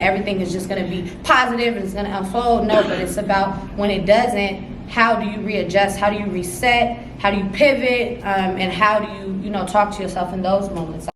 everything is just going to be positive and it's going to unfold. No, but it's about when it doesn't, how do you readjust? How do you reset? How do you pivot? And how do you talk to yourself in those moments?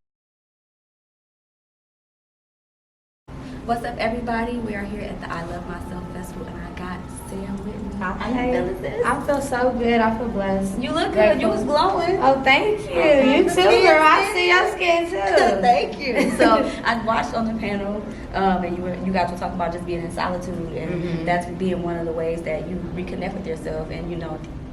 What's up, everybody? We are here at the I Love Myself Festival, and I got Sam with me. How you feeling, sis? I feel so good. I feel blessed. You look Grateful. good. You was glowing. Oh, thank you. You too, girl. I see your skin too. Thank you. So I watched on the panel, and you guys were talking about just being in solitude, and that's being one of the ways that you reconnect with yourself, and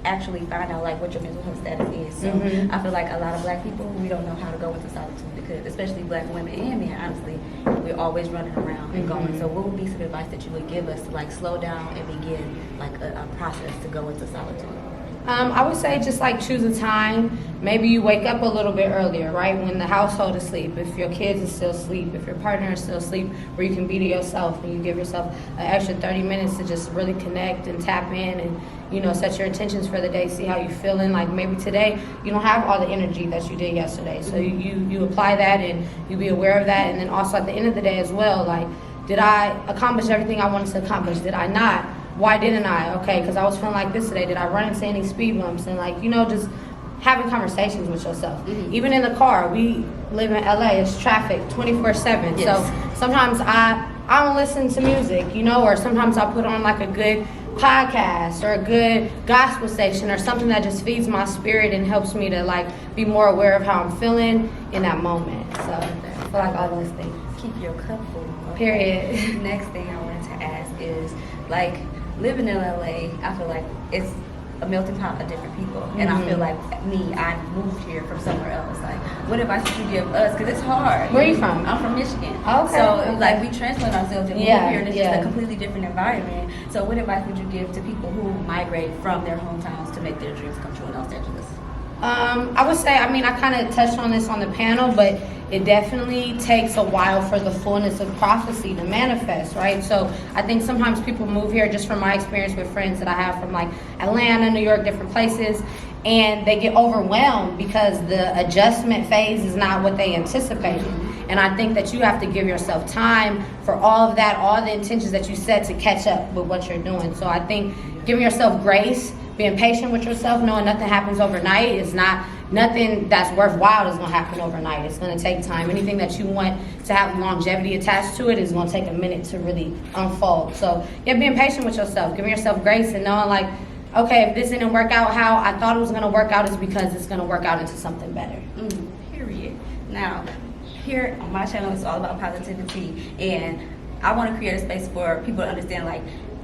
actually find out like what your mental health status is. So I feel like a lot of Black people, we don't know how to go into solitude, because especially Black women and men, honestly, we're always running around and going. So what would be some advice that you would give us to like slow down and begin like a process to go into solitude? I would say just like choose a time. Maybe you wake up a little bit earlier, right? When the household is asleep, if your kids are still asleep, if your partner is still asleep, where you can be to yourself and you give yourself an extra 30 minutes to just really connect and tap in and, set your intentions for the day, see how you're feeling. Like maybe today you don't have all the energy that you did yesterday. So you apply that and you be aware of that. And then also at the end of the day as well, like, did I accomplish everything I wanted to accomplish? Did I not? Why didn't I? Okay, because I was feeling like this today. Did I run into any speed bumps? And like, just having conversations with yourself. Even in the car, we live in LA, it's traffic 24/7. Yes. So sometimes I don't listen to music, or sometimes I put on like a good podcast or a good gospel station or something that just feeds my spirit and helps me to like be more aware of how I'm feeling in that moment. So I feel like all those things. Keep your cup full. Okay. Period. Next thing I wanted to ask is like living in LA, I feel like it's a melting pot of different people, and I feel like I moved here from somewhere else. Like, what advice would you give us? Because it's hard. Where are you from? I'm from Michigan. Okay. So like we transplant ourselves and move here, and it's just Yeah. a completely different environment. So what advice would you give to people who migrate from their hometowns to make their dreams come true in Los Angeles? I would say, I kind of touched on this on the panel, but it definitely takes a while for the fullness of prophecy to manifest, right? So I think sometimes people move here, just from my experience with friends that I have from like Atlanta, New York, different places, and they get overwhelmed because the adjustment phase is not what they anticipated. And I think that you have to give yourself time for all of that, all the intentions that you set to catch up with what you're doing. So I think giving yourself grace, being patient with yourself, knowing nothing happens overnight. It's not, nothing that's worthwhile is going to happen overnight. It's going to take time. Anything that you want to have longevity attached to it is going to take a minute to really unfold. So yeah, being patient with yourself, giving yourself grace and knowing like, okay, if this didn't work out how I thought it was going to work out, is because it's going to work out into something better. Period. Now, here on my channel, it's all about positivity, and I want to create a space for people to understand like,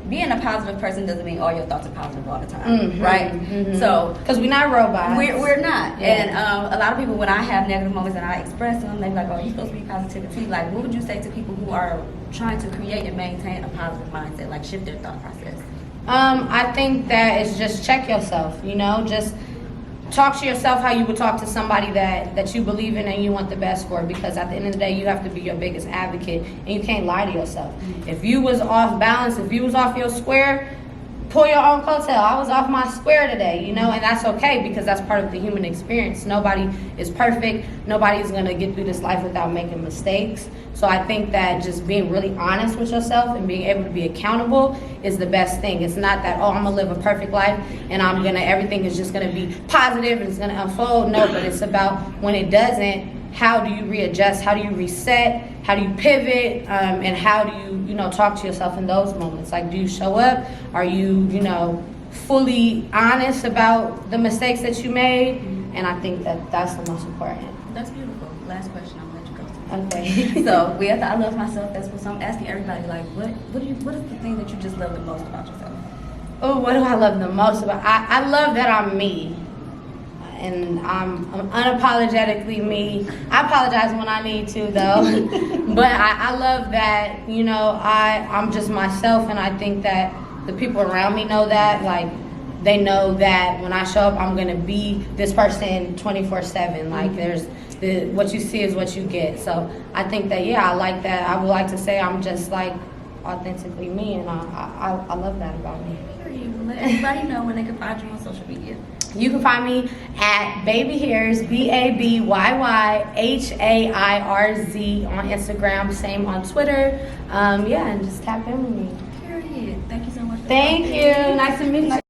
being a positive person doesn't mean all your thoughts are positive all the time, right? So, because we're not robots. We're not. Yeah. And a lot of people, when I have negative moments and I express them, they're like, oh, you're supposed to be positivity. Like, what would you say to people who are trying to create and maintain a positive mindset, like shift their thought process? I think that it's just check yourself, just talk to yourself how you would talk to somebody that you believe in and you want the best for, because at the end of the day you have to be your biggest advocate and you can't lie to yourself. If you was off balance, if you was off your square, pull your own coattail. I was off my square today, and that's okay, because that's part of the human experience. Nobody is perfect. Nobody's gonna get through this life without making mistakes. So I think that just being really honest with yourself and being able to be accountable is the best thing. It's not that, oh, I'm gonna live a perfect life and everything is just gonna be positive and it's gonna unfold. No, but it's about when it doesn't, how do you readjust? How do you reset? How do you pivot? And how do you, talk to yourself in those moments? Like, do you show up? Are you, fully honest about the mistakes that you mate? And I think that that's the most important. That's beautiful. Last question, I'm gonna let you go. Okay. So we at the I Love Myself Festival. So I'm asking everybody, like, what is the thing that you just love the most about yourself? Oh, what do I love the most about? I love that I'm me. And I'm unapologetically me. I apologize when I need to, though. But I love that, I'm just myself, and I think that the people around me know that. Like, they know that when I show up, I'm gonna be this person 24/7. Like, what you see is what you get. So I think that, I like that. I would like to say I'm just like authentically me, and I love that about me. Let everybody know when they can find you on social media. You can find me at Baby Hairs, BABYYHAIRZ on Instagram, same on Twitter. And just tap in with me. Period. Thank you so much. Thank you. Nice to meet you.